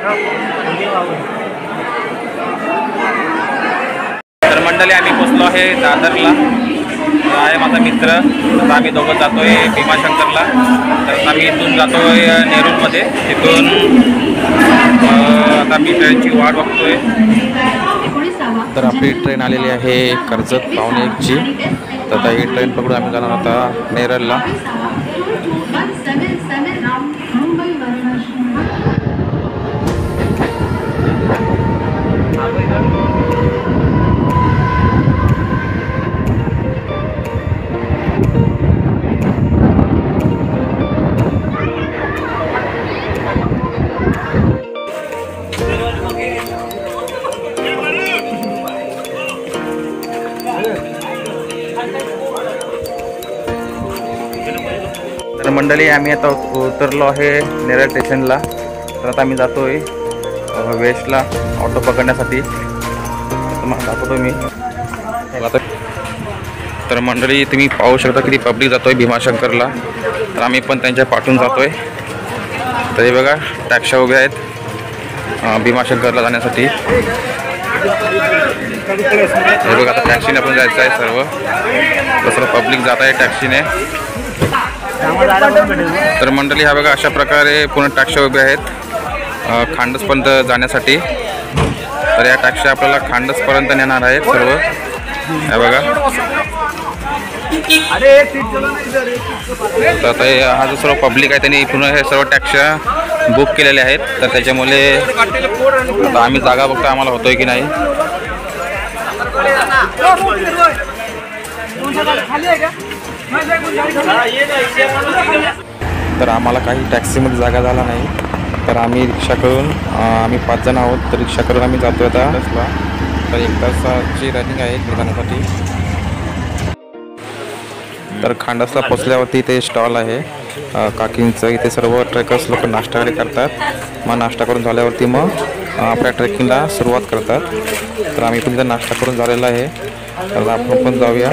तर मंडळी आम्ही पोचलो आहे दादरला. आहे माझा मित्र. आता आम्ही दोघं जातोय भीमाशंकरला. तर आम्ही इथून जातोय नेरूरमध्ये. तिथून आता आम्ही ट्रेनची वाट बघतोय. तर आपली ट्रेन आलेली आहे कर्जत पावणे 1ची. तर आता ही ट्रेन पकडून आम्ही जाणार आता नेरळला. तर मंडळी आम्ही आता उतरलो आहे नेरळ स्टेशनला. तर आता आम्ही जातोय वेस्टला ऑटो पकडण्यासाठी. तुम्हाला दाखवतो मी. तर मंडळी तुम्ही पाहू शकता किती पब्लिक जातोय भीमाशंकरला. तर आम्ही पण त्यांच्या पाठून जातोय. तर हे बघा टॅक्स्या उभ्या आहेत भीमाशंकरला जाण्यासाठी. हे बघा आता टॅक्सीने आपण जायचं आहे सर्व. तसं पब्लिक जात आहे टॅक्सीने. तर मंडळी हा बघा अशा प्रकारे पूर्ण टॅक्स्या उभ्या आहेत खांडसपर्यंत जाण्यासाठी. तर या टॅक्स्या आपल्याला खांडसपर्यंत नेणार आहेत सर्व. हे बघा. तर आता हा जो सर्व पब्लिक आहे त्यांनी पूर्ण हे सर्व टॅक्स्या बुक केलेले आहेत. तर त्याच्यामुळे आता आम्ही जागा बघतो आम्हाला होतोय की नाही. तर आम्हाला काही टॅक्सीमध्ये जागा झाला नाही. तर आम्ही रिक्षा करून आम्ही 5 जण आहोत. तर रिक्षा करून आम्ही जातो आता बसला. तर 1 तासाची रनिंग आहे जाण्यासाठी. तर खांडसला पोचल्यावरती इथे स्टॉल आहे काकींचं. इथे सर्व ट्रेकर्स लोक नाश्ता वगैरे करतात. मग नाश्ता करून झाल्यावरती मग आपल्या ट्रेकिंगला सुरुवात करतात. तर आम्ही पण इथं नाश्ता करून झालेला आहे. तर आपण पण जाऊया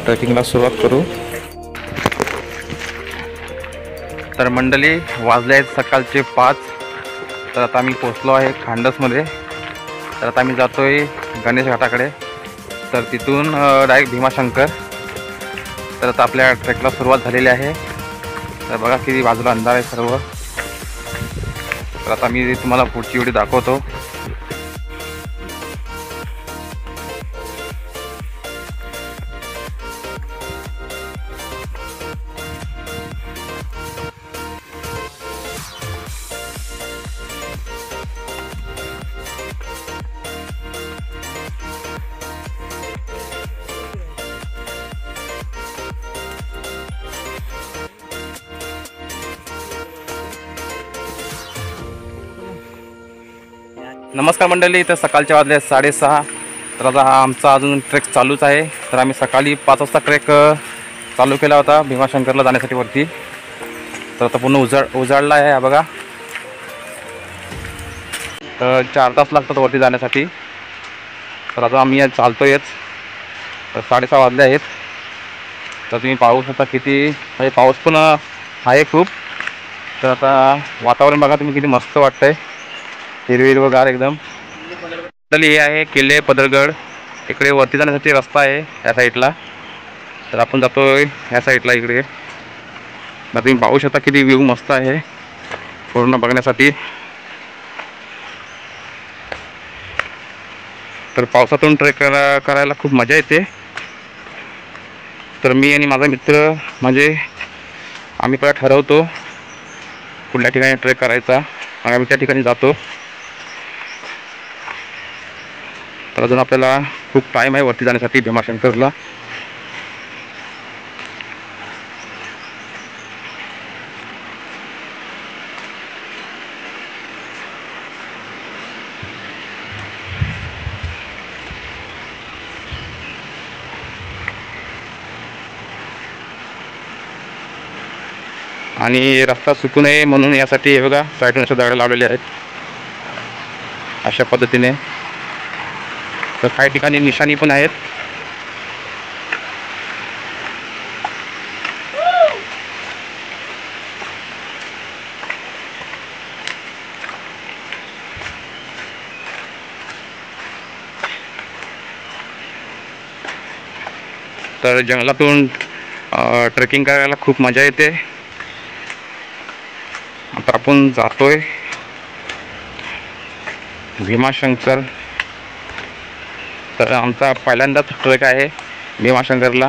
ट्रेकिंगला सुरुवात करू. तर मंडळी वाजले आहेत सकाळचे 5. तर आता आम्ही पोचलो आहे खांडसमध्ये. तर आता आम्ही जातोय गणेश घाटाकडे. तर तिथून डायरेक्ट भीमाशंकर. तर आता आपल्या ट्रेकला सुरुवात झालेली आहे. तर बघा किती बाजूला अंधार आहे सर्व. तर आता मी तुम्हाला पुढची व्हिडिओ दाखवतो. नमस्कार मंडळी. तर सकाळच्या वाजले 6:30. तर आता हा आमचा अजून ट्रेक चालूच आहे. तर आम्ही सकाळी 5 वाजता ट्रेक चालू केला होता भीमाशंकरला जाण्यासाठी वरती. तर आता पूर्ण उजाडला आहे. हा बघा. तर 4 तास लागतात वरती जाण्यासाठी. तर आता आम्ही चालतोयच. तर 6:30 वाजले आहेत. तर तुम्ही पाहू शकता किती म्हणजे पाऊस पण आहे खूप. तर आता वातावरण बघा तुम्ही किती मस्त वाटतंय. हिरवीगार एकदम. तर हे आहे किल्ले पदरगड. इकडे वरती जाण्यासाठी रस्ता आहे या साईडला. तर आपण जातोय ह्या साईडला इकडे. तर तुम्ही पाहू शकता किती व्ह्यू मस्त आहे पूर्ण बघण्यासाठी. तर पावसातून ट्रेक करायला खूप मजा येते. तर मी आणि माझा मित्र म्हणजे आम्ही पहिला ठरवतो कुठल्या ठिकाणी ट्रेक करायचा. मग आम्ही त्या ठिकाणी जातो. तर अजून आपल्याला खूप टाईम आहे वरती जाण्यासाठी भीमाशंकरला. आणि रस्ता सुकू नये म्हणून यासाठी हे बघा साईडून अशा दगड लावलेले आहेत अशा पद्धतीने. तर काही ठिकाणी निशाणी पण आहेत. तर जंगलातून ट्रेकिंग करायला खूप मजा येते. आता आपण जातोय भीमाशंकर. तर आमचा पहिल्यांदाच ट्रेक आहे भीमाशंकरला.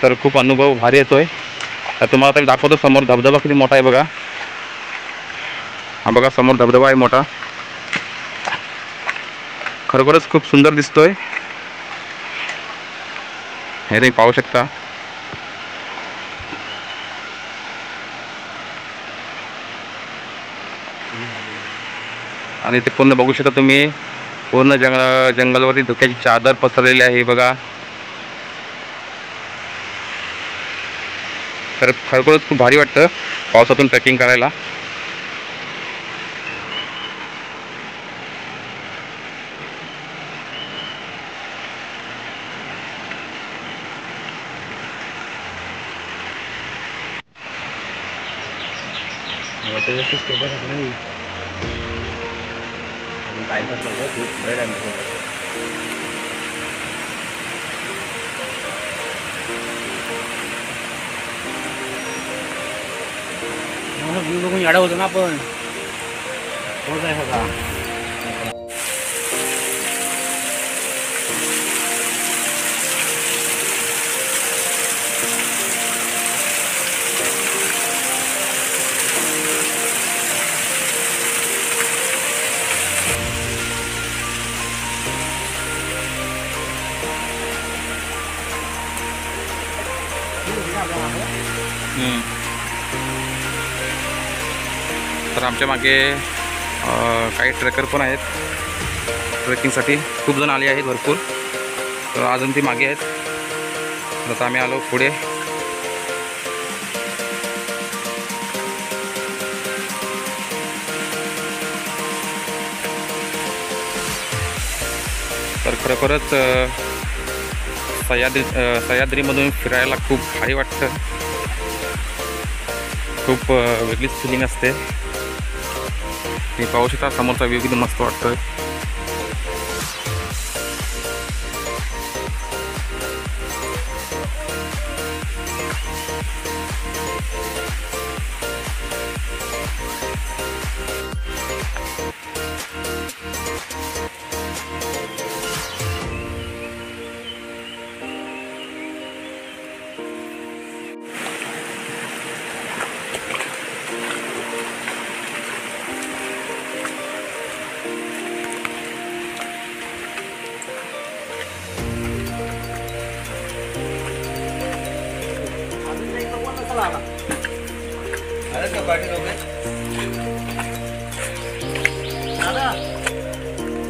तर खूप अनुभव भारी येतोय. तर तुम्हाला आता दाखवतो समोर धबधबा किती मोठा आहे बघा. हा बघा समोर धबधबा आहे मोठा. खरोखरच खूप सुंदर दिसतोय. हे तुम्ही पाहू शकता. आणि ते पूर्ण बघू शकता तुम्ही. पूर्ण जंगलावरती धुक्याची चादर पसरलेली आहे बघा. तर खरोखरच खूप भारी वाटतं पावसातून ट्रेकिंग करायला. व्ह्यू बघून याडा होतो ना आपण. होत आहे सगळा. तर आमच्या मागे काही ट्रेकर पण आहेत ट्रेकिंगसाठी. खूप जण आले आहेत भरपूर. तर अजून ती मागे आहेत. आता आम्ही आलो पुढे. तर खरोखरच सह्याद्रीमधून फिरायला खूप भारी वाटतं. खूप वेगळीच फिलिंग असते. मी पाहू शकता समोरचा व्ह्यू किती मस्त वाटतोय.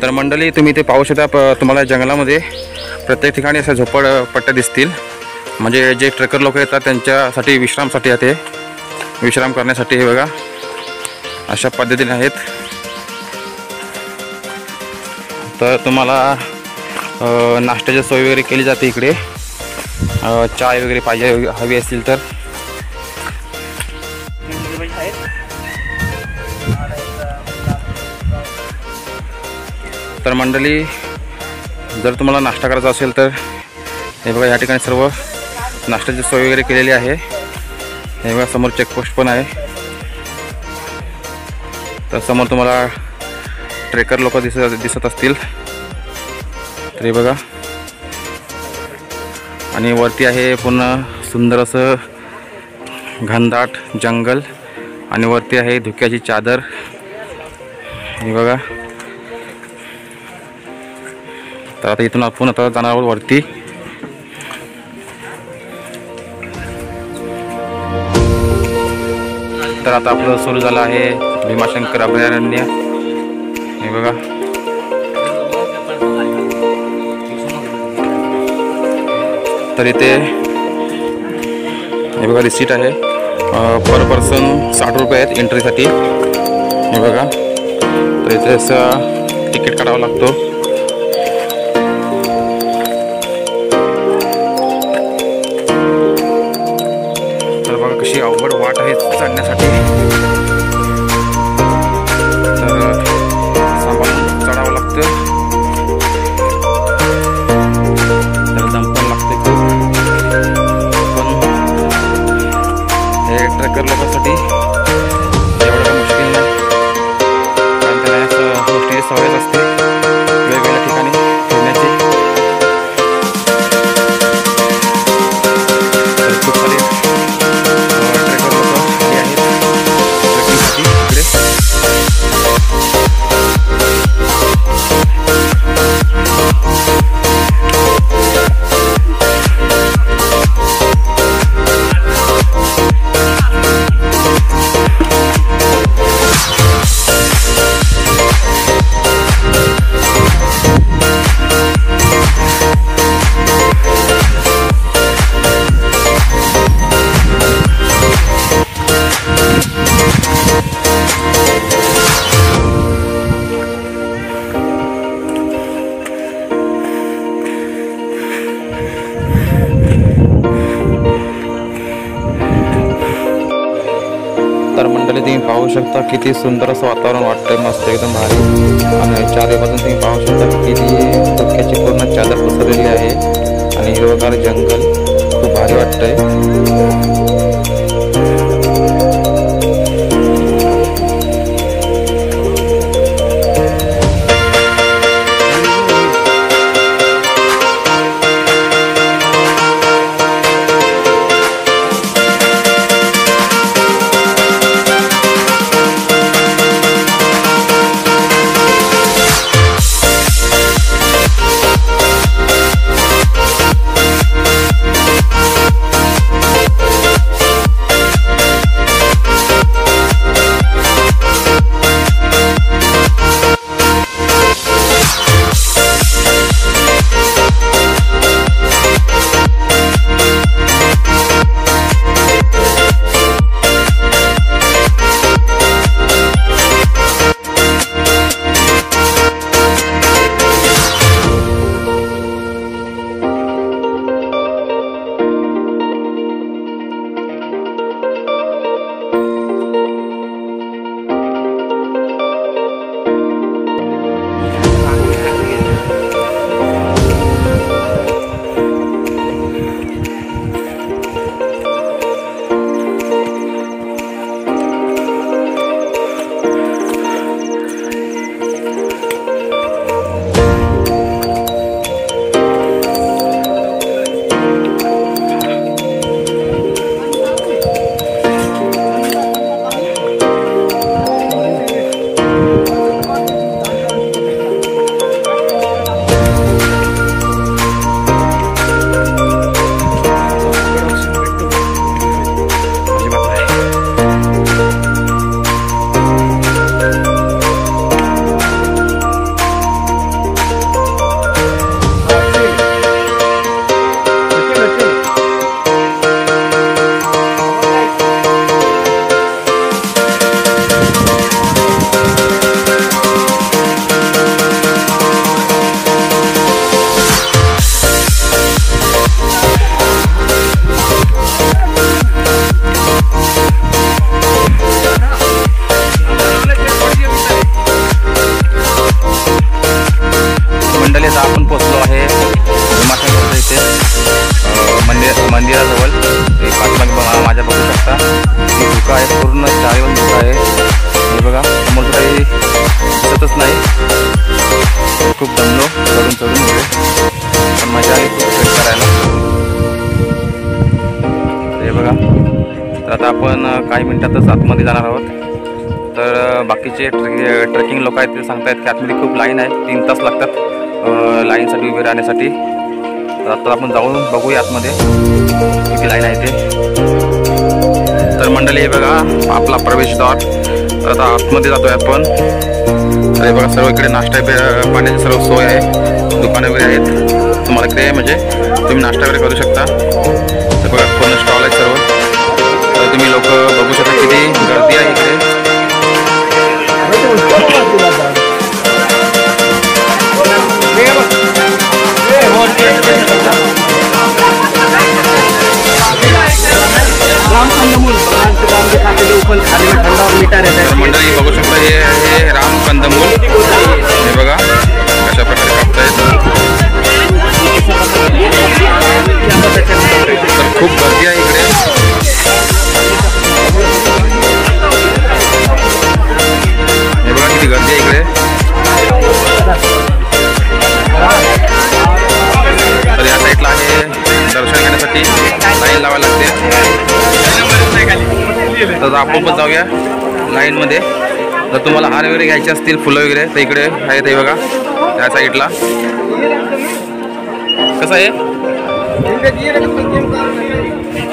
तर मंडळी तुम्ही ते पाहू शकता. तुम्हाला जंगलामध्ये प्रत्येक ठिकाणी अशा झोपडपट्ट्या दिसतील. म्हणजे जे ट्रेकर लोक येतात त्यांच्यासाठी विश्रामसाठी ते विश्राम करण्यासाठी. हे बघा अशा पद्धतीने आहेत. तर तुम्हाला नाश्त्याची सोय वगैरे केली जाते इकडे. चाय वगैरे पाहिजे हवी असतील तर. तर मंडळी जर तुम्हाला नाश्ता करायचा असेल तर हे बघा या ठिकाणी सर्व नाश्त्याची सोय वगैरे केलेली आहे. हे बघा समोर चेकपोस्ट पण आहे. तर समोर तुम्हाला ट्रेकर लोक दिसत असतील. तर हे बघा. आणि वरती आहे पूर्ण सुंदर असं घनदाट जंगल. आणि वरती आहे धुक्याची चादर. हे बघा. तर आता इथून आपण आता जाणार आहोत वरती. तर आता आपलं सुरू झालं आहे भीमाशंकर अभयारण्य. हे बघा. तर इथे हे बघा रिसीट आहे. पर पर्सन 60 रुपये आहेत एंट्रीसाठी. हे बघा. तर इथे असं तिकीट काढावं लागतो. तर बघा कशी अवघड वाट आहे चढण्यासाठी. तर सांभाळून चढावं लागतं. तर दम पण लागते खूप. रस्ते वेगवेगळ्या ठिकाणी फिरण्याचे. तर खूप सारे ट्रेकर लोक आले आहेत ट्रेकिंगसाठी इकडे. तर मंडळी तुम्ही पाहू शकता किती सुंदर असं वातावरण वाटतंय, मस्त एकदम भारी. आणि चारी बाजून तुम्ही पाहू शकता किती धुक्याची पूर्ण चादर पसरलेली आहे आणि हिरवगार जंगल खूप भारी वाटतंय. आपण पोहोचलो आहे भीमाशंकरच्या इथे मंदिराजवळ. पाठीमागे माझ्या बघू शकता ही धुका आहे, पूर्ण चारीवर धुका आहे. हे बघा समोर काही दिसतच नाही. खूप दमलो चढून चढून इकडे, पण मजा आली खूप ट्रेक करायला. हे बघा, तर आता आपण काही मिनिटातच आतमध्ये जाणार आहोत. तर बाकीचे ट्रेकिंग लोक आहेत ते सांगतायत की आतमध्ये खूप लाईन आहे, 3 तास लागतात लाईनसाठी उभे राहण्यासाठी. तर आता आपण जाऊन बघूया आतमध्ये किती लाईन आहे ते. तर मंडळी हे बघा आपला प्रवेशद्वार. तर आता आतमध्ये जातोय आपण. तर हे बघा सर्व इकडे नाश्ता पाण्याची सर्व सोय आहे, दुकाने वगैरे आहेत तुम्हाला इकडे, म्हणजे तुम्ही नाश्ता वगैरे करू शकता. तर बघा पूर्ण स्टॉल आहे सर्व. तर तुम्ही लोक बघू शकता किती गर्दी आहे इकडे. मंडळी बघू शकता हे राम कंदमूल. हे बघा कशा प्रकारे कापतायत. तर खूप गर्दी आहे इकडे. हे बघा किती गर्दी आहे इकडे. तर आपण पण जाऊया लाईनमध्ये. जर तुम्हाला हार वगैरे घ्यायचे असतील, फुलं वगैरे, तर इकडे आहेत हे बघा त्या साईडला. कसं आहे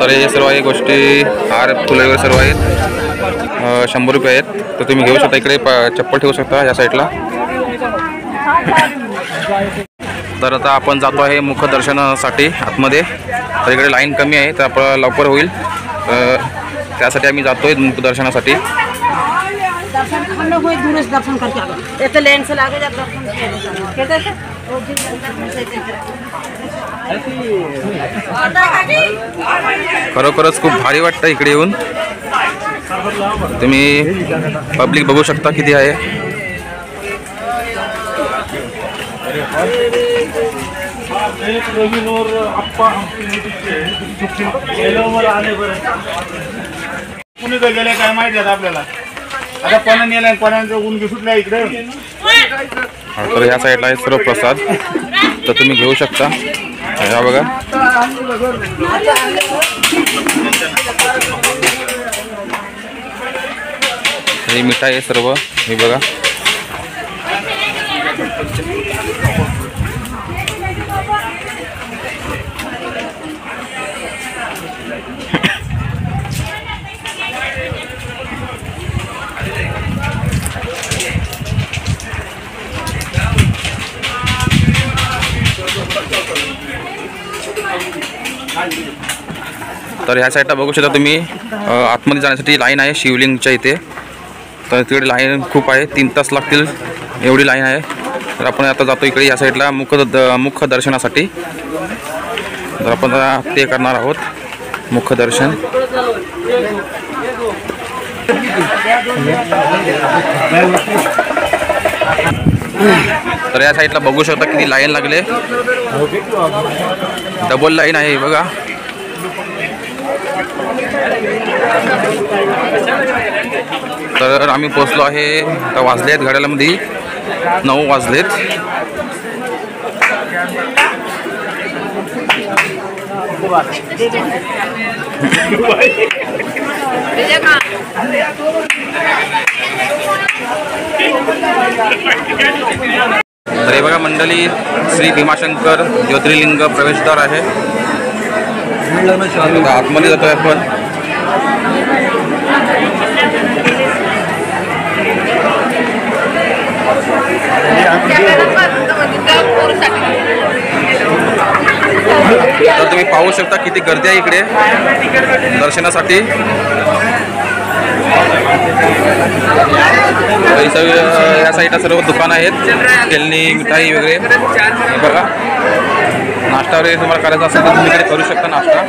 तर हे सर्व आहे गोष्टी, हार फुलं वगैरे सर्व आहेत. 100 रुपये आहेत. तर तुम्ही घेऊ शकता. इकडे चप्पल ठेवू शकता या साईडला. तर आता आपण जातो आहे मुखदर्शनासाठी आतमध्ये. तर इकडे लाईन कमी आहे, तर आपलं लवकर होईल. त्यासाठी आम्ही जातोय मुखदर्शनासाठी. दर्शन करके लाइन से लागे जब दर्शन खरोखरच खूप भारी वाटतं इकडे येऊन. तुम्ही पब्लिक बघू शकता किती आहे. कुणी तर गेले काय माहिती आहे आपल्याला. आता कोणा नेला कोणाचं ऊन सुटल्या इकडे. तर ह्या साईडला आहे सर्व प्रसाद, तर तुम्ही घेऊ शकता. ह्या बघा ही मिठाई आहे सर्व. हे बघा तर ह्या साईडला बघू शकता तुम्ही. आतमध्ये जाण्यासाठी लाईन आहे शिवलिंगच्या इथे. तर तिकडे लाईन खूप आहे, 3 तास लागतील एवढी लाईन आहे. तर आपण आता जातो इकडे या साईडला मुख दर्शनासाठी. तर आपण ते करणार आहोत मुखदर्शन. तर या साईडला बघू शकता किती लाईन लागले. डबल लाईन आहे बघा. तर आम्ही पोचलो आहे. आता वाजले आहेत घड्याळामध्ये 9 वाजलेत. तर हे बघा मंडळी, श्री भीमाशंकर ज्योतिर्लिंग प्रवेशद्वार आहे. आतमध्ये जातोय आपण. तर तुम्ही पाहू शकता किती गर्दी आहे इकडे दर्शनासाठी. या साईडला सर्व दुकान आहेत, खेळणी, मिठाई वगैरे. बघा नाश्ता वगैरे तुम्हाला करायचा असेल तर तुम्ही इकडे करू शकता नाश्ता.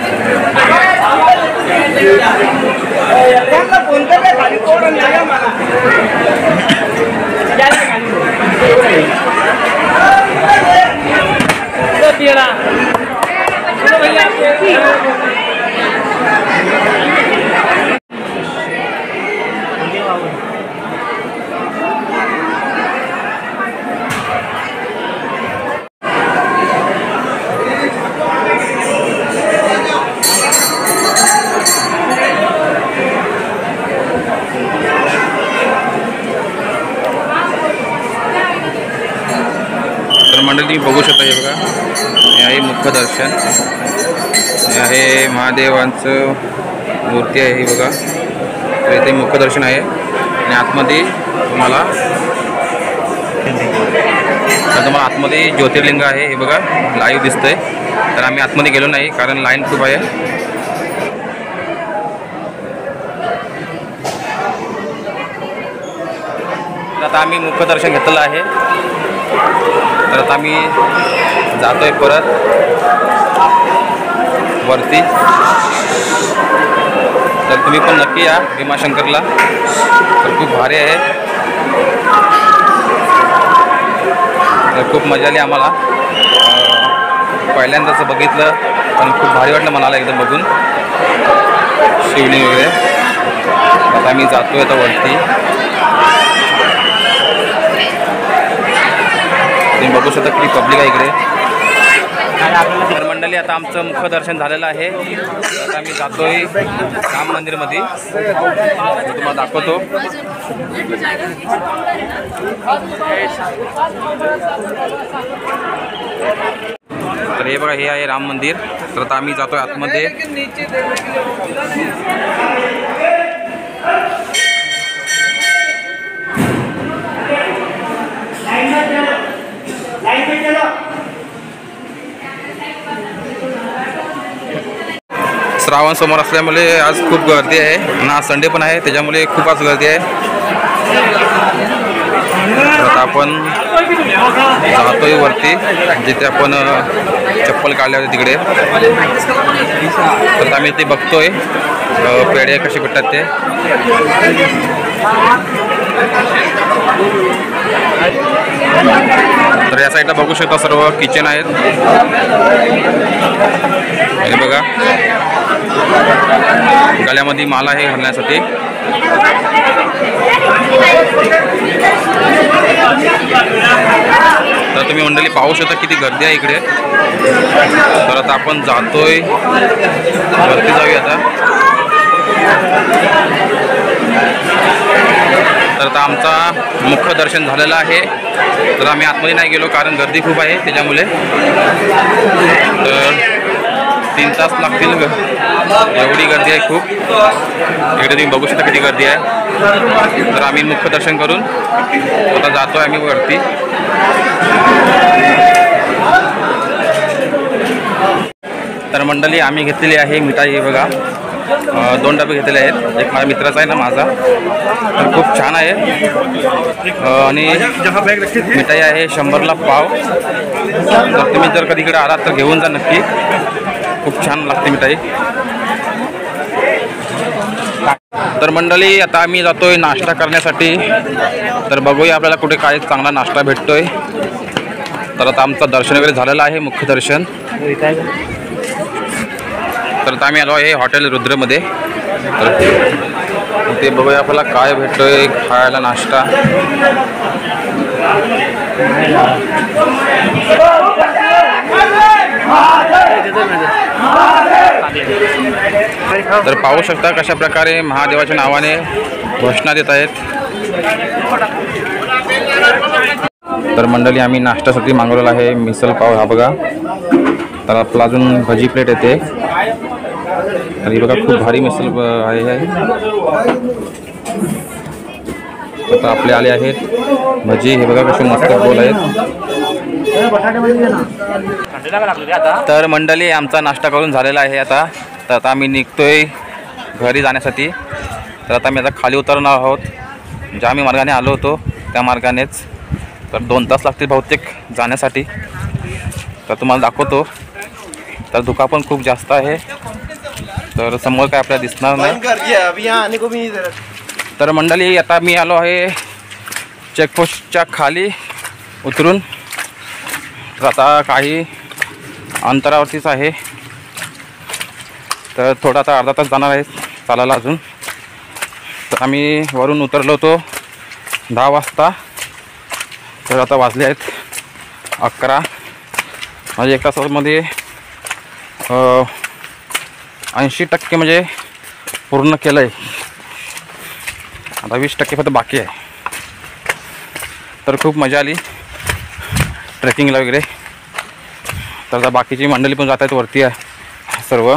तर मंडळी तुम्ही बघू शकता. हे बघा हे आहे मुखदर्शन. हे आहे महादेवांचं मूर्ती आहे. हे बघा तर इथे मुखदर्शन आहे. आणि आतमध्ये तुम्हाला आतमध्ये ज्योतिर्लिंग आहे. हे बघा लाईव्ह दिसतंय. तर आम्ही आतमध्ये गेलो नाही कारण लाईन खूप आहे. आता आम्ही मुखदर्शन घेतलेलं आहे. तर आता आम्ही जातोय परत वरती. तर तुम्ही पण नक्की या भीमाशंकरला. तर खूप भारी आहे. तर खूप मजा आली आम्हाला. पहिल्यांदाच बघितलं पण खूप भारी वाटलं मनाला एकदम बघून शिवलिंग वगैरे. आता आम्ही जातोय आता वरती. तुम्ही बघू शकता किती पब्लिक आहे इकडे. तर मंडळी आता आमचं मुख्य दर्शन झालेलं आहे. आता आम्ही जातोय राम मंदिरमध्ये, तुम्हाला दाखवतो. तर हे बघा, हे आहे राम मंदिर. तर आता आम्ही जातोय आतमध्ये. श्रावण समोर असल्यामुळे आज खूप गर्दी आहे आणि आज संडे पण आहे, त्याच्यामुळे खूप आज गर्दी आहे. तर आता आपण जातोय वरती, जिथे आपण चप्पल काढले होते तिकडे. तर आम्ही ते बघतोय पेढे कसे भेटतात ते. तर या साईडला बघू शकता सर्व किचन आहेत. हे बघा, गळ्यामध्ये माला आहे घालण्यासाठी. तर तुम्ही मंडळी पाहू शकता किती गर्दी आहे इकडे. तर आता आपण जातोय वरती, जाऊया आता. तर आता आमचा मुख्य दर्शन झालेलं आहे. तर आम्ही आतमध्ये नाही गेलो कारण गर्दी खूप आहे त्याच्यामुळे. तर 3 तास लागतील, एवढी गर्दी आहे खूप. इकडे तुम्ही बघू शकता किती गर्दी आहे. तर आम्ही मुख्य दर्शन करून आता जातोय आम्ही वरती. तर मंडळी आम्ही घेतलेली आहे मिठाई. बघा, 2 डबे घेतलेले आहेत. एक माझ्या मित्राचा आहे ना, माझा. तर खूप छान आहे. आणि मिठाई आहे 100ला पाव. तर तुम्ही जर कधी इकडे आलात तर घेऊन जा नक्की, खूप छान लागते मिठाई. तर मंडळी आता आम्ही जातोय नाश्ता करण्यासाठी. तर बघूया आपल्याला कुठे काय चांगला नाश्ता भेटतोय. तर आता आमचं दर्शन वगैरे झालेलं आहे, मुख्य दर्शन. तर आता आम्ही आलो आहे हॉटेल रुद्रमध्ये. तर ते बघूया आपल्याला काय भेटतोय खायला नाश्ता. तर पाहू शकता कशा प्रकारे महादेवाच्या नावाने घोषणा देत आहेत. तर मंडळी आम्ही नाश्त्यासाठी मागवलेला आहे मिसल पाव. हा बघा. तर आपला अजून भजी प्लेट येते. तर ही बघा, खूप भारी मिसल आहे. आता आपले आले आहेत भजी. हे बघा कसे मस्त गोल आहेत. तर मंडळी आमचा नाश्ता करून झालेला आहे आता. तर आता आम्ही निघतोय घरी जाण्यासाठी. तर आता आम्ही आता खाली उतरणार आहोत. ज्या आम्ही मार्गाने आलो होतो त्या मार्गानेच. तर 2 तास लागतील बहुतेक जाण्यासाठी. तर तुम्हाला दाखवतो. तर धुका पण खूप जास्त आहे. तर समोर काय आपल्याला दिसणार नाही. तर मंडळी आता मी आलो आहे चेकपोस्टच्या खाली उतरून. तर आता काही अंतरावरतीच आहे. तर थोडा आता अर्धा तास जाणार आहे चालायला अजून. तर आम्ही वरून उतरलो होतो 10 वाजता. तर आता वाजले आहेत 11. म्हणजे 1 तासामध्ये 80% म्हणजे पूर्ण केलं आहे. आता 20% फक्त बाकी आहे. तर खूप मजा आली ट्रेकिंगला वगैरे. तर आता बाकीची मंडळी पण जात आहेत वरती आहे सर्व.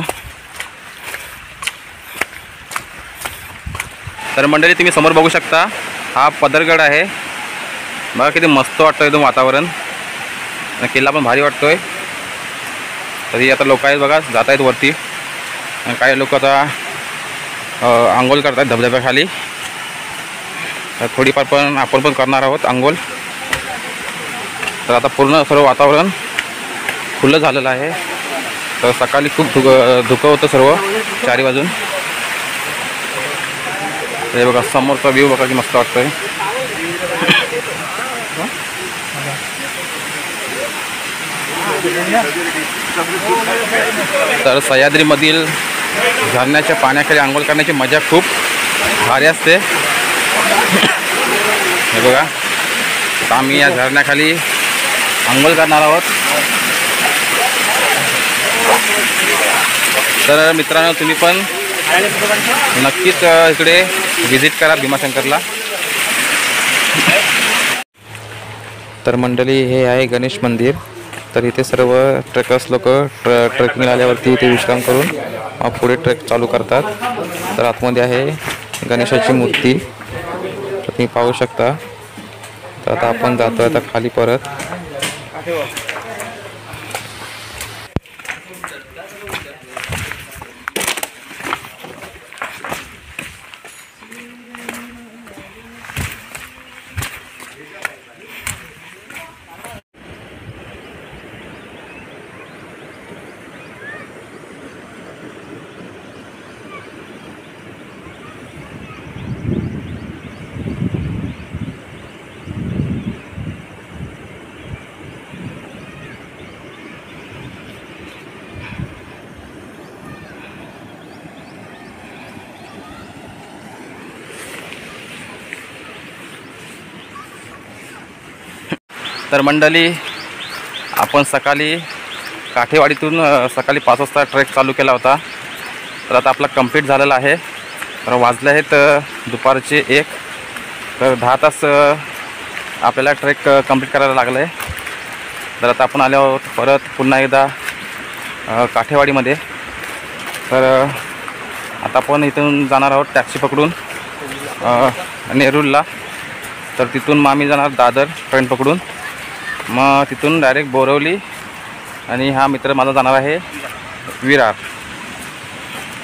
तर मंडळी तुम्ही समोर बघू शकता, हा पदरगड आहे. बघा किती मस्त वाटतं एकदम वातावरण. आणि किल्ला पण भारी वाटतोय. तरी आता लोक आहेत बघा, जात आहेत वरती. आणि काही लोक आता आंघोळ करत आहेत धबधब्याखाली. तर थोडीफार पण आपण पण करणार आहोत आंघोळ. तर आता पूर्ण सर्व वातावरण खुलं झालेलं आहे. तर सकाळी खूप धुकं होतं सर्व 4 वाजून. हे बघा समोरचा व्ह्यू बघा की मस्त वाटतोय. तर सह्याद्रीमधील झरण्याच्या पाण्याखाली आंघोळ करण्याची मजा खूप भारी असते. हे बघा, आम्ही या झरण्याखाली आंघोळ करणार आहोत. तर मित्रांनो तुम्ही पण नक्कीच इकडे व्हिजिट करा भीमाशंकरला. तर मंडळी हे आहे गणेश मंदिर. तर इथे सर्व ट्रेकर्स लोक ट्रेकिंग आल्यावरती इथे विश्राम करून पुढे ट्रेक चालू करतात. तर आतमध्ये आहे गणेशाची मूर्ती, तर तुम्ही पाहू शकता. तर आता आपण जातो आता खाली परत. तर मंडळी आपण सकाळी काठेवाडीतून सकाळी 5 वाजता ट्रेक चालू केला होता. तर आता आपला कंप्लीट झालेला आहे. तर वाजले आहेत दुपारचे 1. तर 10 तास आपल्याला ट्रेक कंप्लीट करायला लागलं आहे. तर आता आपण आलो आहोत परत पुन्हा एकदा काठेवाडीमध्ये. तर आता आपण इथून जाणार आहोत टॅक्सी पकडून नेरूरला. तर तिथून मग आम्ही जाणार दादर ट्रेन पकडून, मग तिथून डायरेक्ट बोरवली, आणि हा मित्र माझा जाणार आहे विरार.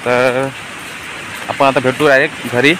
तर आपण आता भेटू डायरेक्ट घरी.